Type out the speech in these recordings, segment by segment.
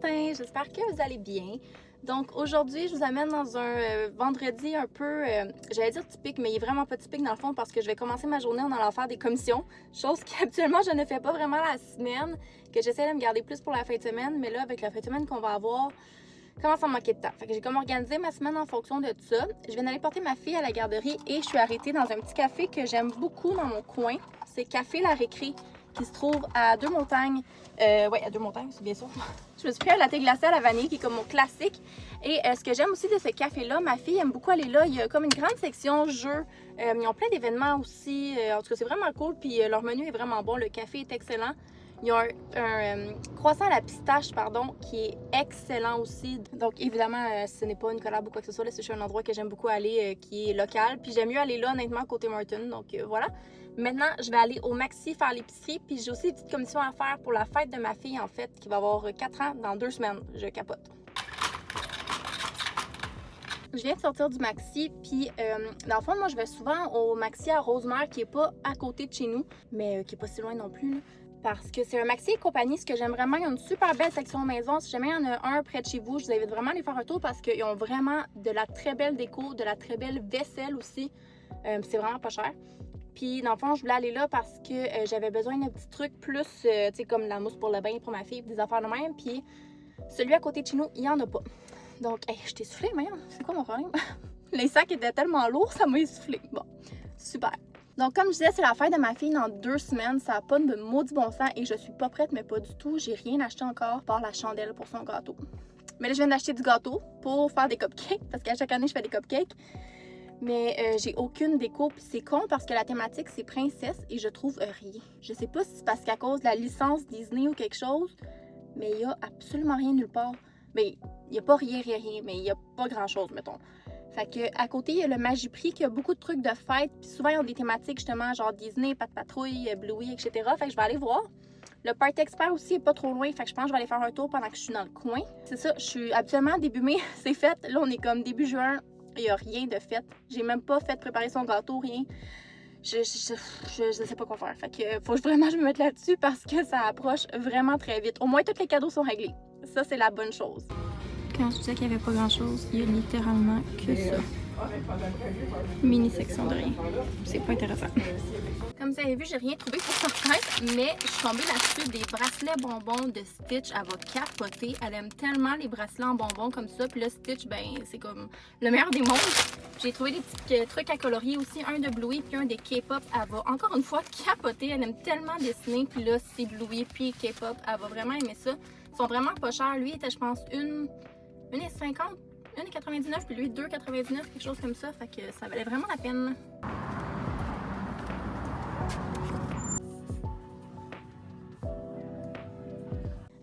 matin, j'espère que vous allez bien. Donc aujourd'hui, je vous amène dans un vendredi un peu, j'allais dire typique, mais il est vraiment pas typique dans le fond parce que je vais commencer ma journée en allant faire des commissions, chose qu'habituellement je ne fais pas vraiment la semaine, que j'essaie de me garder plus pour la fin de semaine, mais là avec la fin de semaine qu'on va avoir, commence à me manquer de temps. Fait que j'ai comme organisé ma semaine en fonction de tout ça. Je viens d'aller porter ma fille à la garderie et je suis arrêtée dans un petit café que j'aime beaucoup dans mon coin. C'est Café La Récré qui se trouve à Deux-Montagnes. Oui, à Deux-Montagnes, c'est bien sûr. Je me suis pris un latte glacé à la vanille qui est comme mon classique. Et ce que j'aime aussi de ce café-là, ma fille aime beaucoup aller là. Il y a comme une grande section jeux. Ils ont plein d'événements aussi. En tout cas, c'est vraiment cool. Puis leur menu est vraiment bon. Le café est excellent. Il y a un croissant à la pistache, pardon, qui est excellent aussi. Donc, évidemment, ce n'est pas une collab ou quoi que ce soit. C'est juste un endroit que j'aime beaucoup aller, qui est local. Puis j'aime mieux aller là, honnêtement, côté Martin. Donc, voilà. Maintenant, je vais aller au Maxi faire l'épicerie. Puis j'ai aussi des petites commissions à faire pour la fête de ma fille, en fait, qui va avoir 4 ans dans 2 semaines. Je capote. Je viens de sortir du Maxi, puis dans le fond, moi, je vais souvent au Maxi à Rosemère, qui est pas à côté de chez nous, mais qui est pas si loin non plus, là. Parce que c'est un Maxi et compagnie, ce que j'aime vraiment. Ils ont une super belle section maison. Si jamais il y en a un près de chez vous, je vous invite vraiment à aller faire un tour parce qu'ils ont vraiment de la très belle déco, de la très belle vaisselle aussi. C'est vraiment pas cher. Puis dans le fond, je voulais aller là parce que j'avais besoin d'un petit truc plus, tu sais, comme la mousse pour le bain pour ma fille, des affaires de même. Puis celui à côté de chez nous, il n'y en a pas. Donc, hey, je t'ai essoufflée, mais c'est quoi mon problème? Les sacs étaient tellement lourds, ça m'a essoufflée. Bon, super. Donc, comme je disais, c'est la fête de ma fille dans 2 semaines. Ça n'a pas de maudit bon sens et je suis pas prête, mais pas du tout. J'ai rien acheté encore, par la chandelle pour son gâteau. Mais là, je viens d'acheter du gâteau pour faire des cupcakes parce qu'à chaque année, je fais des cupcakes. Mais j'ai aucune déco. Puis c'est con parce que la thématique, c'est princesse et je trouve rien. Je sais pas si c'est parce qu'à cause de la licence Disney ou quelque chose, mais il y a absolument rien nulle part. Mais il n'y a pas rien, mais il n'y a pas grand-chose, mettons. Fait que à côté, il y a le Magiprix qui a beaucoup de trucs de fête. Puis souvent, ils ont des thématiques justement genre Disney, Pat' Patrouille, Bluey, etc. Fait que je vais aller voir. Le Party Expert aussi est pas trop loin. Fait que je pense que je vais aller faire un tour pendant que je suis dans le coin. C'est ça, je suis habituellement début mai, c'est fait. Là, on est comme début juin. Il n'y a rien de fait. J'ai même pas fait préparer son gâteau, rien. Je sais pas quoi faire. Fait que faut vraiment que je me mette là-dessus parce que ça approche vraiment très vite. Au moins, tous les cadeaux sont réglés. Ça, c'est la bonne chose. Quand je disais qu'il n'y avait pas grand-chose, il y a littéralement que ça. Mini section de rien. C'est pas intéressant. Comme vous avez vu, j'ai rien trouvé pour sortir, mais je suis tombée là-dessus des bracelets bonbons de Stitch. Elle va capoter. Elle aime tellement les bracelets en bonbons comme ça. Puis là, Stitch, ben, c'est comme le meilleur des mondes. J'ai trouvé des petits trucs à colorier aussi. Un de Bluey puis un des K-pop. Elle va encore une fois capoter. Elle aime tellement Disney. Puis là, c'est Bluey puis K-pop. Elle va vraiment aimer ça. Ils sont vraiment pas chers. Lui, il était, je pense, 1,50, 1,99 puis lui 2,99, quelque chose comme ça. Fait que ça valait vraiment la peine.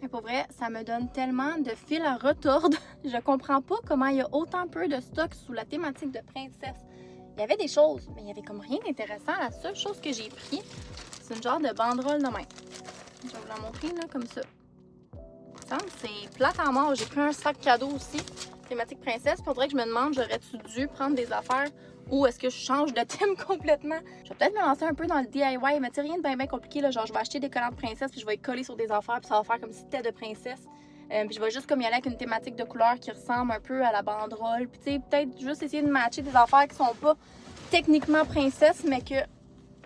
Et pour vrai, ça me donne tellement de fil à retordre. Je comprends pas comment il y a autant peu de stock sous la thématique de princesse. Il y avait des choses, mais il y avait comme rien d'intéressant. La seule chose que j'ai pris, c'est une genre de banderole de main. Je vais vous la montrer là, comme ça. C'est plate en mort. J'ai pris un sac cadeau aussi, thématique princesse. Faudrait que je me demande, j'aurais-tu dû prendre des affaires ou est-ce que je change de thème complètement? Je vais peut-être me lancer un peu dans le DIY, mais tu rien de bien compliqué. Là. Genre, je vais acheter des collants de princesse puis je vais les coller sur des affaires puis ça va faire comme si c'était de princesse. Puis je vais juste comme y aller avec une thématique de couleur qui ressemble un peu à la banderole. Puis tu sais, peut-être juste essayer de matcher des affaires qui sont pas techniquement princesse, mais que, tu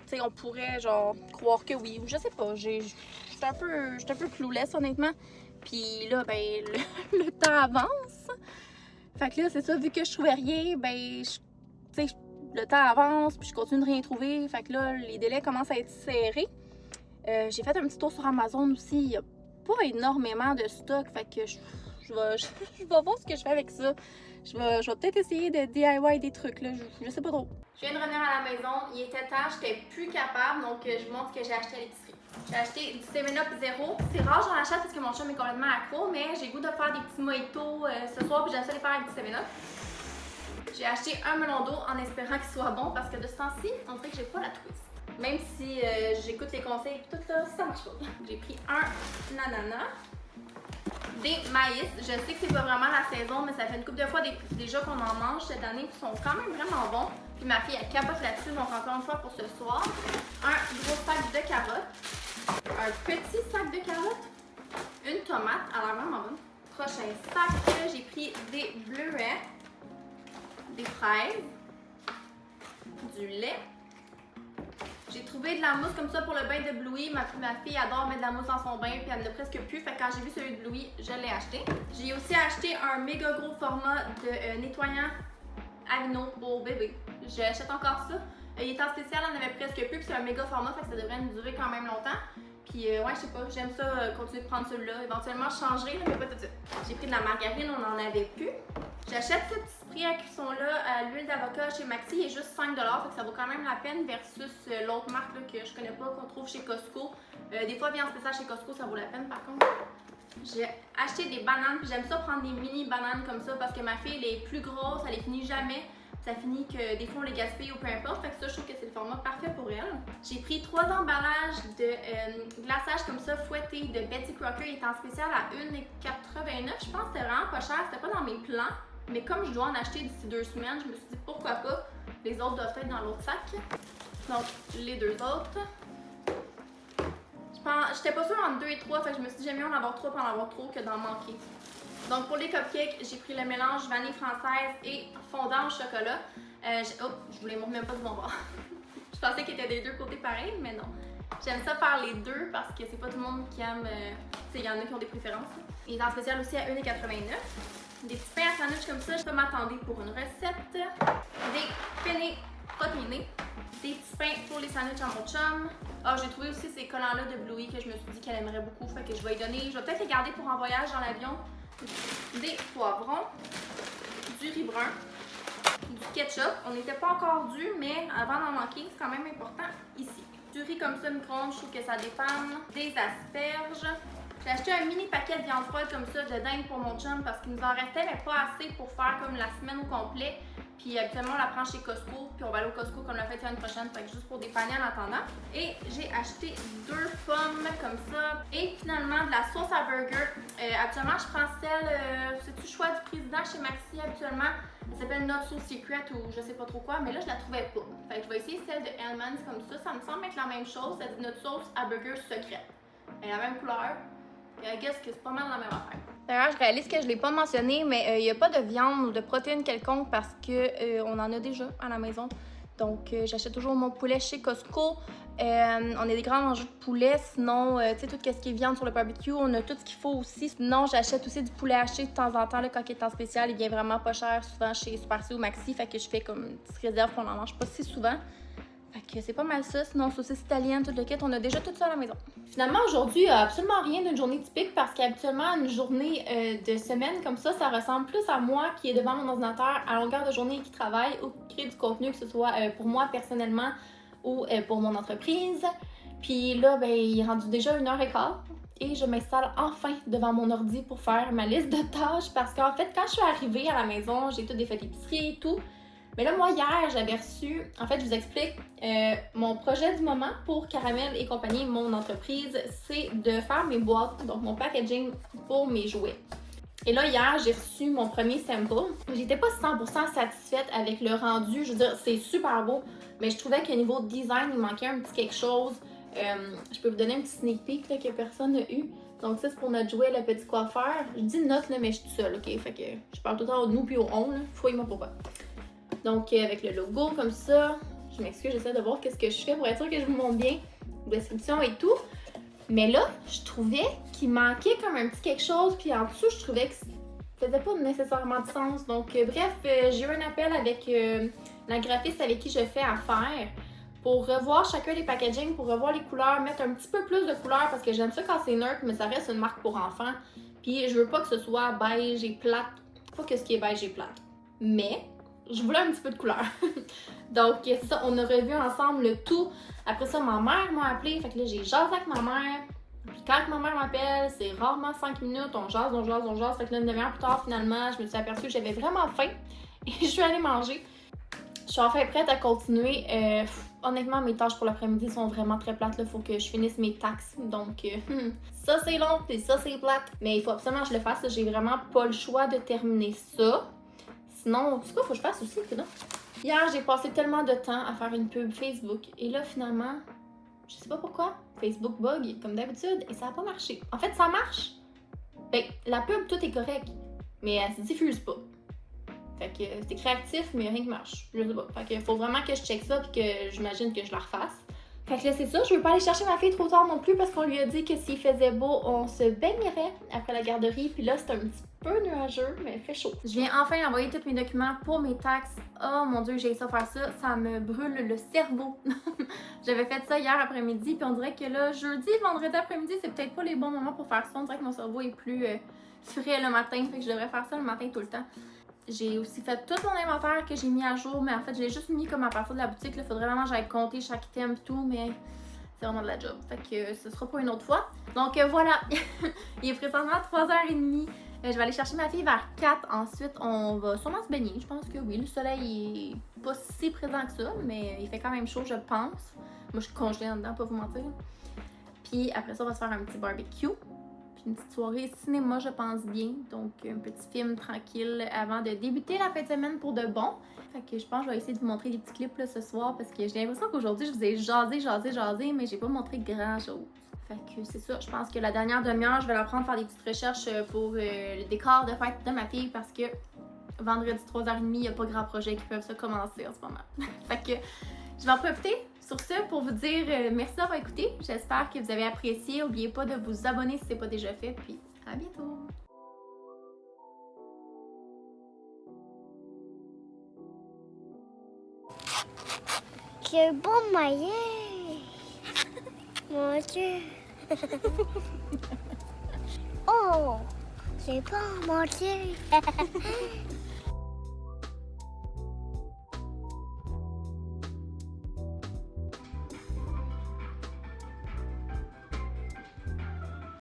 sais, on pourrait genre croire que oui. Ou je sais pas, j'étais un peu clouless honnêtement. Puis là, ben, le temps avance. Fait que là, c'est ça, vu que je trouvais rien, ben, tu sais, le temps avance, puis je continue de rien trouver. Fait que là, les délais commencent à être serrés. J'ai fait un petit tour sur Amazon aussi. Il n'y a pas énormément de stock. Fait que je vais voir ce que je fais avec ça. Je vais peut-être essayer de DIY des trucs, là. Je sais pas trop. Je viens de revenir à la maison. Il était temps, j'étais plus capable. Donc, je vous montre ce que j'ai acheté à l'épicerie. J'ai acheté du 7-Up Zero. C'est rare, j'en achète parce que mon chum est complètement accro, mais j'ai le goût de faire des petits mojitos ce soir, puis j'aime ça les faire avec du 7-Up. J'ai acheté un melon d'eau en espérant qu'il soit bon parce que de ce temps-ci, on dirait que j'ai pas la twist. Même si j'écoute les conseils et tout là, ça marche pas. J'ai pris un ananas, des maïs. Je sais que c'est pas vraiment la saison, mais ça fait une couple de fois déjà qu'on en mange cette année, puis ils sont quand même vraiment bons. Puis ma fille, elle capote là-dessus, donc encore une fois pour ce soir, un gros sac de carottes, un petit sac de carottes, une tomate, elle a l'air vraiment bonne, Prochain sac, j'ai pris des bleuets, des fraises, du lait. J'ai trouvé de la mousse comme ça pour le bain de Bluey. Ma fille adore mettre de la mousse dans son bain puis elle n'a presque plus. Fait que quand j'ai vu celui de Bluey, je l'ai acheté. J'ai aussi acheté un méga gros format de nettoyant Aveeno pour bébé. J'achète encore ça. Il est en spécial, on en avait presque plus, puis c'est un méga format, fait que ça devrait nous durer quand même longtemps. Puis ouais, je sais pas, j'aime ça, continuer de prendre celui-là. Éventuellement, je changerai, mais pas tout de suite. J'ai pris de la margarine, on n'en avait plus. J'achète ce petit spray à cuisson-là à l'huile d'avocat chez Maxi, il est juste 5$, fait que ça vaut quand même la peine versus l'autre marque là, que je connais pas, qu'on trouve chez Costco. Des fois, bien en spécial chez Costco, ça vaut la peine par contre. J'ai acheté des bananes, puis j'aime ça prendre des mini bananes comme ça parce que ma fille, elle est plus grosse, elle les finit jamais. Ça finit que des fois on les gaspille ou peu importe. Fait que ça, je trouve que c'est le format parfait pour elle. J'ai pris 3 emballages de glaçage comme ça fouetté de Betty Crocker. Il est en spécial à 1,89$. Je pense que c'était vraiment pas cher. C'était pas dans mes plans. Mais comme je dois en acheter d'ici 2 semaines, je me suis dit pourquoi pas. Les autres doivent être dans l'autre sac. Donc, les 2 autres. J'étais pas sûre entre 2 et 3. Fait que je me suis dit j'aime mieux en avoir 3 pour en avoir trop que d'en manquer. Donc pour les cupcakes, j'ai pris le mélange vanille française et fondant au chocolat. Je voulais même pas de mon bord. Je pensais qu'il était des deux côtés pareils, mais non. J'aime ça faire les deux parce que c'est pas tout le monde qui aime. Il y en a qui ont des préférences. Il est en spécial aussi à 1,89$. Des petits pains à sandwich comme ça, je peux m'attendre pour une recette. Des penne protéinés. Des petits pains pour les sandwichs à mon chum. Ah, j'ai trouvé aussi ces collants-là de Bluey que je me suis dit qu'elle aimerait beaucoup. Fait que je vais lui donner. Je vais peut-être les garder pour un voyage dans l'avion. Des poivrons, du riz brun, du ketchup. On n'était pas encore dû, mais avant d'en manquer, c'est quand même important ici. Du riz comme ça, micro-ondes, je trouve que ça dépanne. Des asperges. J'ai acheté un mini paquet de viande froide comme ça de dinde pour mon chum parce qu'il nous en restait, mais pas assez pour faire comme la semaine au complet. Puis habituellement, on la prend chez Costco, puis on va aller au Costco comme on l'a fait la semaine prochaine, fait que juste pour dépanner en attendant. Et j'ai acheté 2 pommes comme ça. Et finalement, de la sauce à burger. Habituellement, je prends celle, c'est du choix du président chez Maxi habituellement. Elle s'appelle Not So Secret ou je sais pas trop quoi, mais là, je la trouvais pas. Fait que je vais essayer celle de Hellmann's comme ça. Ça me semble être la même chose. Ça dit Notre sauce à burger secrète. Elle a la même couleur. I guess que c'est pas mal la même affaire. D'ailleurs, je réalise que je ne l'ai pas mentionné, mais il n'y a pas de viande ou de protéines quelconque parce qu'on en a déjà à la maison. Donc, j'achète toujours mon poulet chez Costco. On a des grands mangeurs de poulet. Sinon, tu sais, tout ce qui est viande sur le barbecue, on a tout ce qu'il faut aussi. Sinon, j'achète aussi du poulet haché de temps en temps. Là, quand il est en spécial, il vient vraiment pas cher, souvent chez Super C ou Maxi. Fait que je fais comme une petite réserve qu'on en mange pas si souvent. Fait que c'est pas mal ça. Sinon, saucisse italienne, tout le kit, on a déjà tout ça à la maison. Finalement, aujourd'hui, il n'y a absolument rien d'une journée typique parce qu'habituellement, une journée de semaine comme ça ressemble plus à moi qui est devant mon ordinateur à longueur de journée et qui travaille ou qui crée du contenu, que ce soit pour moi personnellement ou pour mon entreprise. Puis là, ben, il est rendu déjà 1h15 et je m'installe enfin devant mon ordi pour faire ma liste de tâches parce qu'en fait, quand je suis arrivée à la maison, j'ai tout défait l'épicerie et tout. Mais là, moi, hier, j'avais reçu, en fait, je vous explique, mon projet du moment pour Caramel et compagnie, mon entreprise, c'est de faire mes boîtes, donc mon packaging pour mes jouets. Et là, hier, j'ai reçu mon premier sample. J'étais pas 100% satisfaite avec le rendu. Je veux dire, c'est super beau, mais je trouvais qu'au niveau design, il manquait un petit quelque chose. Je peux vous donner un petit sneak peek là, que personne n'a eu. Donc ça, c'est pour notre jouet, le petit coiffeur. Je dis note, là, mais je suis toute seule, OK? Fait que je parle tout le temps au nous puis au on, là. Fouille-moi pour pas. Donc, avec le logo comme ça, je m'excuse, j'essaie de voir qu'est-ce que je fais pour être sûre que je vous montre bien, description et tout. Mais là, je trouvais qu'il manquait comme un petit quelque chose, puis en dessous, je trouvais que ça faisait pas nécessairement de sens. Donc, bref, j'ai eu un appel avec la graphiste avec qui je fais affaire pour revoir chacun des packagings, pour revoir les couleurs, mettre un petit peu plus de couleurs parce que j'aime ça quand c'est neutre, mais ça reste une marque pour enfants. Puis, je veux pas que ce soit beige et plate, pas que ce qui est beige et plate. Mais je voulais un petit peu de couleur. Donc, c'est ça, on a revu ensemble le tout. Après ça, ma mère m'a appelé. Fait que là, j'ai jasé avec ma mère. Puis quand ma mère m'appelle, c'est rarement 5 minutes. On jase, on jase, on jase. Fait que là, une demi-heure plus tard, finalement, je me suis aperçue que j'avais vraiment faim. Et je suis allée manger. Je suis enfin prête à continuer. Honnêtement, mes tâches pour l'après-midi sont vraiment très plates. Il faut que je finisse mes taxes. Donc, ça, c'est long. Puis ça, c'est plate. Mais il faut absolument que je le fasse. J'ai vraiment pas le choix de terminer ça. Sinon, c'est quoi, faut que je fasse aussi, non? Hier, j'ai passé tellement de temps à faire une pub Facebook. Et là, finalement, je sais pas pourquoi, Facebook bug, comme d'habitude, et ça a pas marché. En fait, ça marche, Ben, la pub, tout est correct, mais elle se diffuse pas. Fait que c'est créatif, mais rien qui marche. Je sais pas. Fait que faut vraiment que je check ça puis que j'imagine que je la refasse. Fait que là, c'est ça. Je veux pas aller chercher ma fille trop tard non plus parce qu'on lui a dit que s'il faisait beau, on se baignerait après la garderie. Puis là, c'est un petit peu nuageux, mais il fait chaud. Je viens enfin envoyer tous mes documents pour mes taxes. Oh mon Dieu, j'ai ça faire ça. Ça me brûle le cerveau. J'avais fait ça hier après-midi, puis on dirait que là, jeudi, vendredi après-midi, c'est peut-être pas les bons moments pour faire ça. On dirait que mon cerveau est plus frais le matin, fait que je devrais faire ça le matin tout le temps. J'ai aussi fait tout mon inventaire que j'ai mis à jour, mais en fait, je l'ai juste mis comme à partir de la boutique. Il faudrait vraiment que j'aille compter chaque item et tout, mais c'est vraiment de la job. Fait que ce sera pour une autre fois. Donc voilà, il est présentement 3h30. Je vais aller chercher ma fille vers 4. Ensuite, on va sûrement se baigner. Je pense que oui, le soleil est pas si présent que ça, mais il fait quand même chaud, je pense. Moi, je suis congelée en dedans, pas vous mentir. Puis après ça, on va se faire un petit barbecue. Une petite soirée cinéma, je pense bien. Donc, un petit film tranquille avant de débuter la fin de semaine pour de bon. Fait que je pense que je vais essayer de vous montrer des petits clips là, ce soir parce que j'ai l'impression qu'aujourd'hui, je vous ai jasé, mais j'ai pas montré grand chose. Fait que c'est ça, je pense que la dernière demi-heure, je vais la prendre faire des petites recherches pour le décor de fête de ma fille parce que vendredi 3h30, il n'y a pas grand projet qui peuvent se commencer en ce moment. Fait que je vais en profiter sur ce pour vous dire merci d'avoir écouté. J'espère que vous avez apprécié. N'oubliez pas de vous abonner si ce n'est pas déjà fait. Puis à bientôt! J'ai bon maillet. Mon Dieu. Oh, j'ai pas mangé.